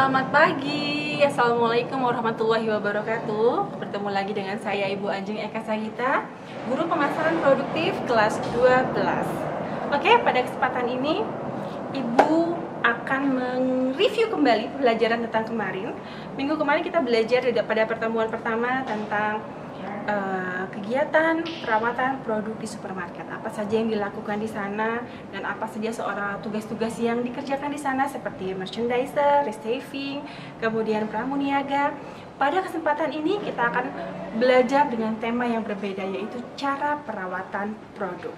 Selamat pagi, Assalamualaikum warahmatullahi wabarakatuh. Bertemu lagi dengan saya Ibu Ajeng Eka Sagita, Guru Pemasaran Produktif kelas 12. Oke, pada kesempatan ini Ibu akan mereview kembali pembelajaran tentang kemarin. Minggu kemarin kita belajar pada pertemuan pertama tentang kegiatan perawatan produk di supermarket. Apa saja yang dilakukan di sana dan apa saja tugas-tugas yang dikerjakan di sana seperti merchandiser, receiving, kemudian pramuniaga. Pada kesempatan ini kita akan belajar dengan tema yang berbeda, yaitu cara perawatan produk.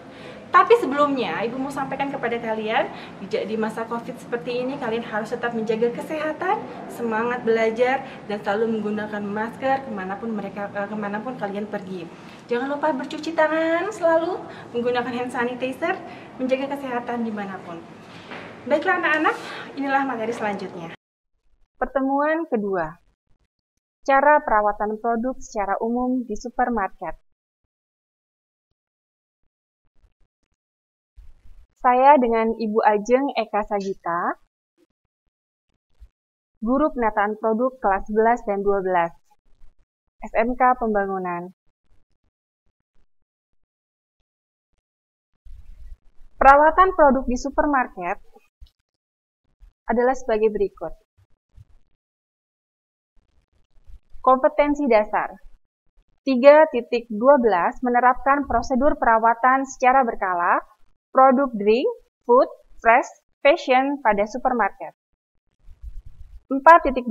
Tapi sebelumnya, Ibu mau sampaikan kepada kalian, di masa COVID seperti ini, kalian harus tetap menjaga kesehatan, semangat belajar, dan selalu menggunakan masker kemanapun kalian pergi. Jangan lupa bercuci tangan selalu, menggunakan hand sanitizer, menjaga kesehatan dimanapun. Baiklah anak-anak, inilah materi selanjutnya. Pertemuan kedua. Cara perawatan produk secara umum di supermarket. Saya dengan Ibu Ajeng Eka Sagita, Guru Penataan Produk kelas 11 dan 12, SMK Pembangunan. Perawatan produk di supermarket adalah sebagai berikut. Kompetensi dasar. 3.12 menerapkan prosedur perawatan secara berkala produk drink, food, fresh, fashion pada supermarket. 4.12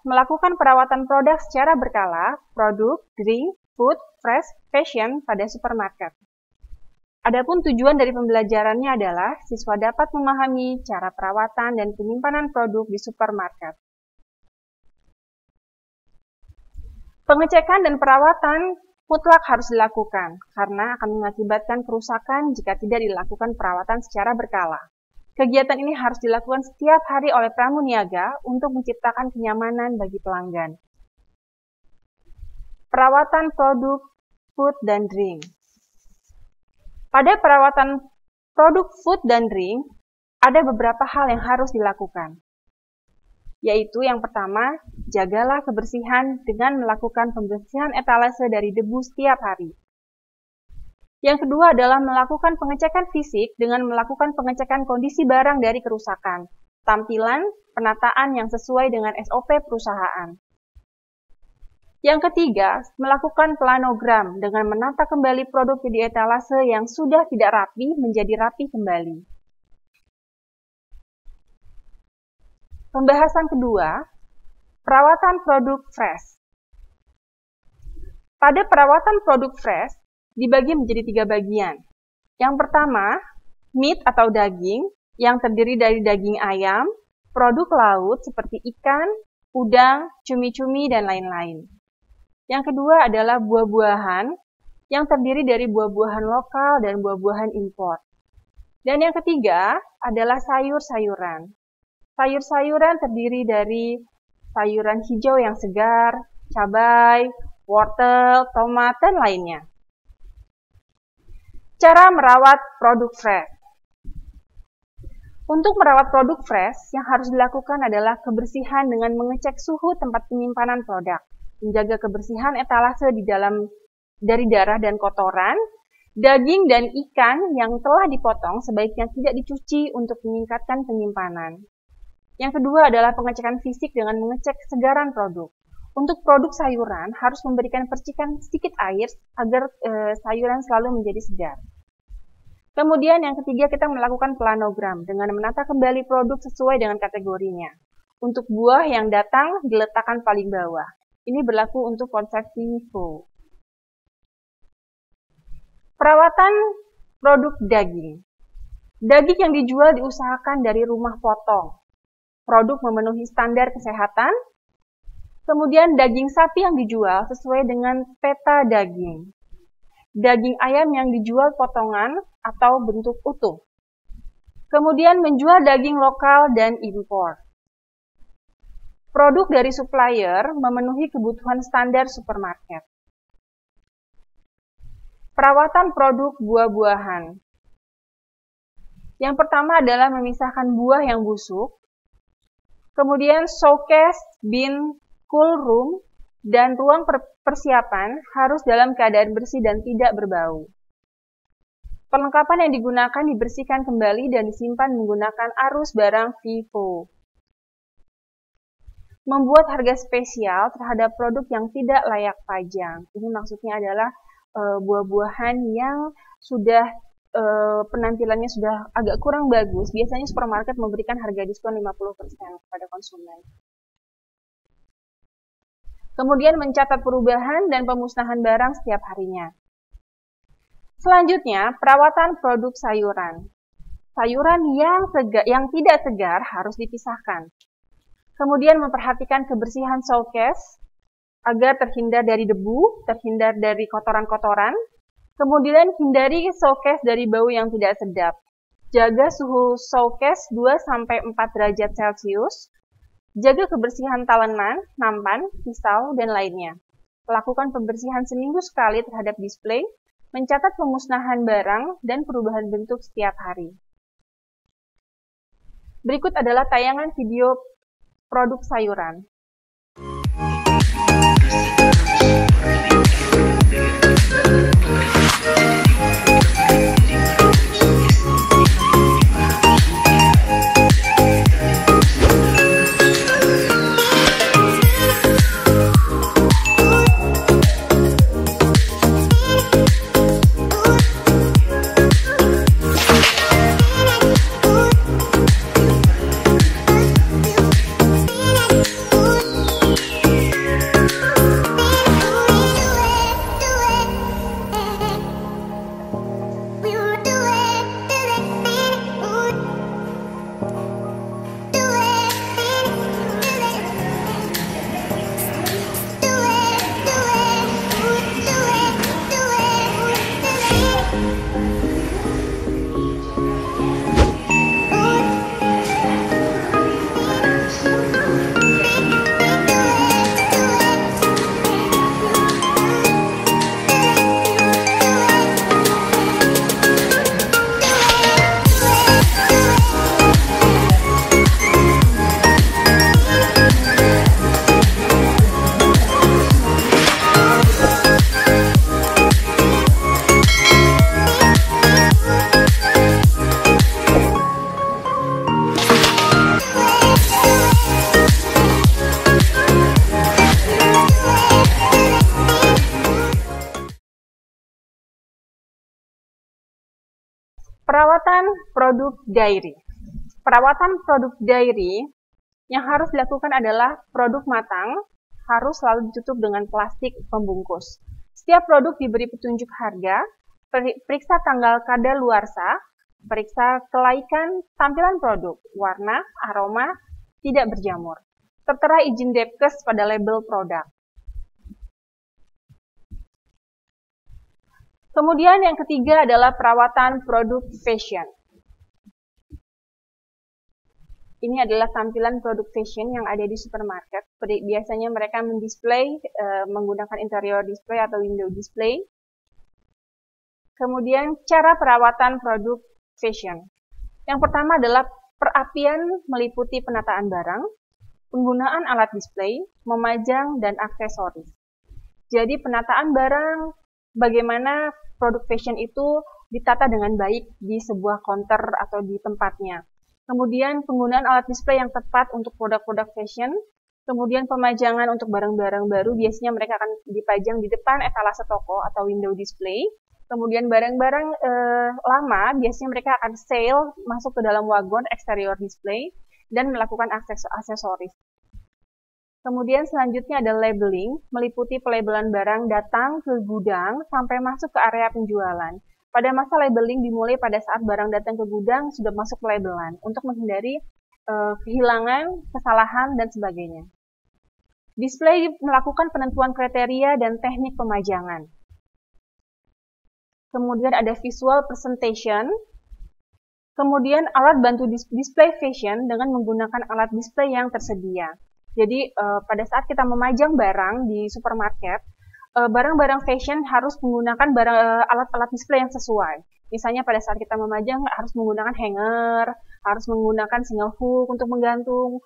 melakukan perawatan produk secara berkala produk, drink, food, fresh, fashion pada supermarket. Adapun tujuan dari pembelajarannya adalah siswa dapat memahami cara perawatan dan penyimpanan produk di supermarket. Pengecekan dan perawatan mutlak harus dilakukan, karena akan mengakibatkan kerusakan jika tidak dilakukan perawatan secara berkala. Kegiatan ini harus dilakukan setiap hari oleh pramuniaga untuk menciptakan kenyamanan bagi pelanggan. Perawatan produk food dan drink. Pada perawatan produk food dan drink, ada beberapa hal yang harus dilakukan. Yaitu yang pertama, jagalah kebersihan dengan melakukan pembersihan etalase dari debu setiap hari. Yang kedua adalah melakukan pengecekan fisik dengan melakukan pengecekan kondisi barang dari kerusakan, tampilan, penataan yang sesuai dengan SOP perusahaan. Yang ketiga, melakukan planogram dengan menata kembali produk di etalase yang sudah tidak rapi menjadi rapi kembali. Pembahasan kedua, perawatan produk fresh. Pada perawatan produk fresh, dibagi menjadi 3 bagian. Yang pertama, meat atau daging, yang terdiri dari daging ayam, produk laut seperti ikan, udang, cumi-cumi, dan lain-lain. Yang kedua adalah buah-buahan, yang terdiri dari buah-buahan lokal dan buah-buahan impor. Dan yang ketiga adalah sayur-sayuran. Sayur-sayuran terdiri dari sayuran hijau yang segar, cabai, wortel, tomat, dan lainnya. Cara merawat produk fresh. Untuk merawat produk fresh, yang harus dilakukan adalah kebersihan dengan mengecek suhu tempat penyimpanan produk, menjaga kebersihan etalase dari darah dan kotoran, daging dan ikan yang telah dipotong sebaiknya tidak dicuci untuk meningkatkan penyimpanan. Yang kedua adalah pengecekan fisik dengan mengecek kesegaran produk. Untuk produk sayuran harus memberikan percikan sedikit air agar sayuran selalu menjadi segar. Kemudian yang ketiga kita melakukan planogram dengan menata kembali produk sesuai dengan kategorinya. Untuk buah yang datang diletakkan paling bawah. Ini berlaku untuk konsep FIFO. Perawatan produk daging. Daging yang dijual diusahakan dari rumah potong. Produk memenuhi standar kesehatan, kemudian daging sapi yang dijual sesuai dengan peta daging. Daging ayam yang dijual potongan atau bentuk utuh. Kemudian menjual daging lokal dan impor. Produk dari supplier memenuhi kebutuhan standar supermarket. Perawatan produk buah-buahan. Yang pertama adalah memisahkan buah yang busuk Kemudian showcase, bin, cool room, dan ruang persiapan harus dalam keadaan bersih dan tidak berbau. Perlengkapan yang digunakan dibersihkan kembali dan disimpan menggunakan arus barang FIFO. Membuat harga spesial terhadap produk yang tidak layak pajang. Ini maksudnya adalah buah-buahan yang sudah penampilannya sudah agak kurang bagus. Biasanya supermarket memberikan harga diskon 50% kepada konsumen. Kemudian mencatat perubahan dan pemusnahan barang setiap harinya. Selanjutnya, perawatan produk sayuran. Sayuran yang tidak segar harus dipisahkan. Kemudian memperhatikan kebersihan showcase agar terhindar dari debu, terhindar dari kotoran-kotoran. Kemudian hindari showcase dari bau yang tidak sedap. Jaga suhu showcase 2-4 derajat Celcius. Jaga kebersihan talenan, nampan, pisau, dan lainnya. Lakukan pembersihan seminggu sekali terhadap display. Mencatat pemusnahan barang dan perubahan bentuk setiap hari. Berikut adalah tayangan video produk sayuran. Perawatan produk dairy. Perawatan produk dairy yang harus dilakukan adalah produk matang harus selalu ditutup dengan plastik pembungkus. Setiap produk diberi petunjuk harga, periksa tanggal kadaluarsa, periksa kelaikan tampilan produk, warna, aroma, tidak berjamur. Tertera izin Depkes pada label produk. Kemudian yang ketiga adalah perawatan produk fashion. Ini adalah tampilan produk fashion yang ada di supermarket. Biasanya mereka mendisplay menggunakan interior display atau window display. Kemudian cara perawatan produk fashion. Yang pertama adalah perapian meliputi penataan barang, penggunaan alat display, memajang, dan aksesoris. Jadi penataan barang, bagaimana produk fashion itu ditata dengan baik di sebuah counter atau di tempatnya. Kemudian penggunaan alat display yang tepat untuk produk-produk fashion. Kemudian pemajangan untuk barang-barang baru, biasanya mereka akan dipajang di depan etalase toko atau window display. Kemudian barang-barang lama, biasanya mereka akan sale masuk ke dalam wagon exterior display dan melakukan aksesoris. Kemudian selanjutnya ada labeling, meliputi pelabelan barang datang ke gudang sampai masuk ke area penjualan. Pada masa labeling dimulai pada saat barang datang ke gudang sudah masuk pelabelan untuk menghindari kehilangan, kesalahan, dan sebagainya. Display melakukan penentuan kriteria dan teknik pemajangan. Kemudian ada visual presentation. Kemudian alat bantu display fashion dengan menggunakan alat display yang tersedia. Jadi pada saat kita memajang barang di supermarket, barang-barang fashion harus menggunakan alat-alat display yang sesuai. Misalnya pada saat kita memajang harus menggunakan hanger, harus menggunakan single hook untuk menggantung,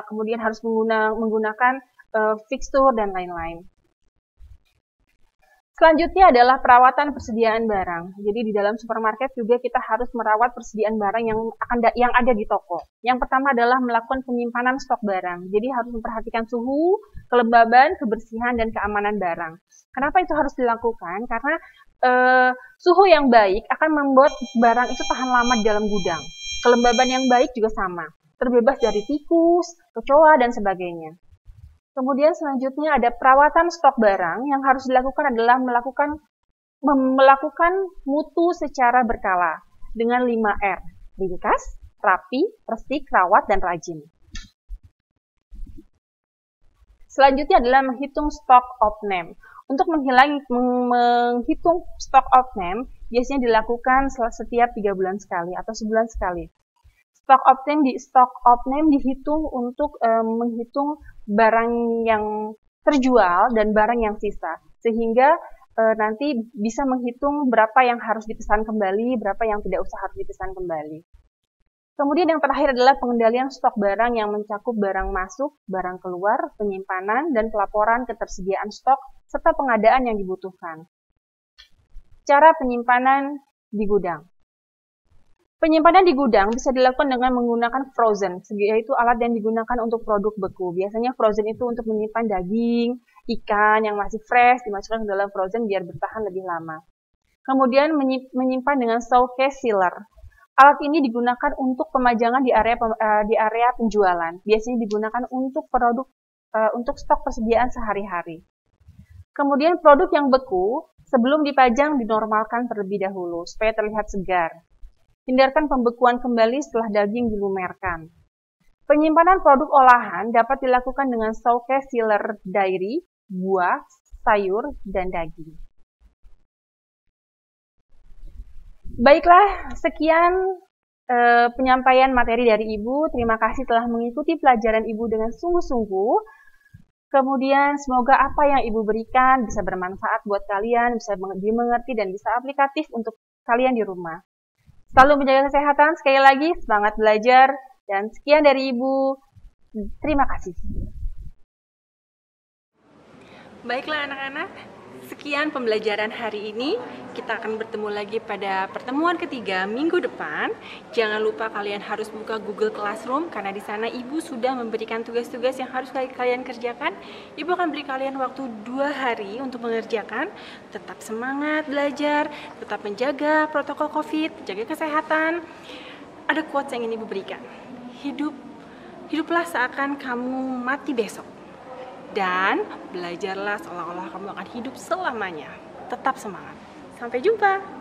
kemudian harus menggunakan fixture dan lain-lain. Selanjutnya adalah perawatan persediaan barang. Jadi di dalam supermarket juga kita harus merawat persediaan barang yang ada di toko. Yang pertama adalah melakukan penyimpanan stok barang. Jadi harus memperhatikan suhu, kelembaban, kebersihan, dan keamanan barang. Kenapa itu harus dilakukan? Karena suhu yang baik akan membuat barang itu tahan lama di dalam gudang. Kelembaban yang baik juga sama, terbebas dari tikus, kecoa, dan sebagainya. Kemudian selanjutnya ada perawatan stok barang. Yang harus dilakukan adalah melakukan mutu secara berkala dengan 5R, ringkas, rapi, resik, rawat, dan rajin. Selanjutnya adalah menghitung stock of name. Untuk menghitung stock of name biasanya dilakukan setiap 3 bulan sekali atau sebulan sekali. Stock of name dihitung untuk menghitung barang yang terjual dan barang yang sisa, sehingga nanti bisa menghitung berapa yang harus dipesan kembali, berapa yang tidak usah harus dipesan kembali. Kemudian yang terakhir adalah pengendalian stok barang yang mencakup barang masuk, barang keluar, penyimpanan, dan pelaporan ketersediaan stok, serta pengadaan yang dibutuhkan. Cara penyimpanan di gudang. Penyimpanan di gudang bisa dilakukan dengan menggunakan frozen, yaitu alat yang digunakan untuk produk beku. Biasanya frozen itu untuk menyimpan daging, ikan yang masih fresh, dimasukkan ke dalam frozen biar bertahan lebih lama. Kemudian menyimpan dengan showcase sealer. Alat ini digunakan untuk pemajangan di area penjualan. Biasanya digunakan untuk untuk stok persediaan sehari-hari. Kemudian produk yang beku, sebelum dipajang dinormalkan terlebih dahulu, supaya terlihat segar. Hindarkan pembekuan kembali setelah daging dilumerkan. Penyimpanan produk olahan dapat dilakukan dengan showcase sealer dairy, buah, sayur, dan daging. Baiklah, sekian penyampaian materi dari Ibu. Terima kasih telah mengikuti pelajaran Ibu dengan sungguh-sungguh. Kemudian semoga apa yang Ibu berikan bisa bermanfaat buat kalian, bisa dimengerti dan bisa aplikatif untuk kalian di rumah. Selalu menjaga kesehatan, sekali lagi semangat belajar, dan sekian dari Ibu. Terima kasih. Baiklah anak-anak, sekian pembelajaran hari ini. Kita akan bertemu lagi pada pertemuan ketiga minggu depan. Jangan lupa kalian harus buka Google Classroom, karena di sana Ibu sudah memberikan tugas-tugas yang harus kalian kerjakan. Ibu akan beri kalian waktu 2 hari untuk mengerjakan. Tetap semangat belajar, tetap menjaga protokol COVID, jaga kesehatan. Ada quotes yang ingin Ibu berikan. Hiduplah seakan kamu mati besok. Dan belajarlah seolah-olah kamu akan hidup selamanya. Tetap semangat. Sampai jumpa.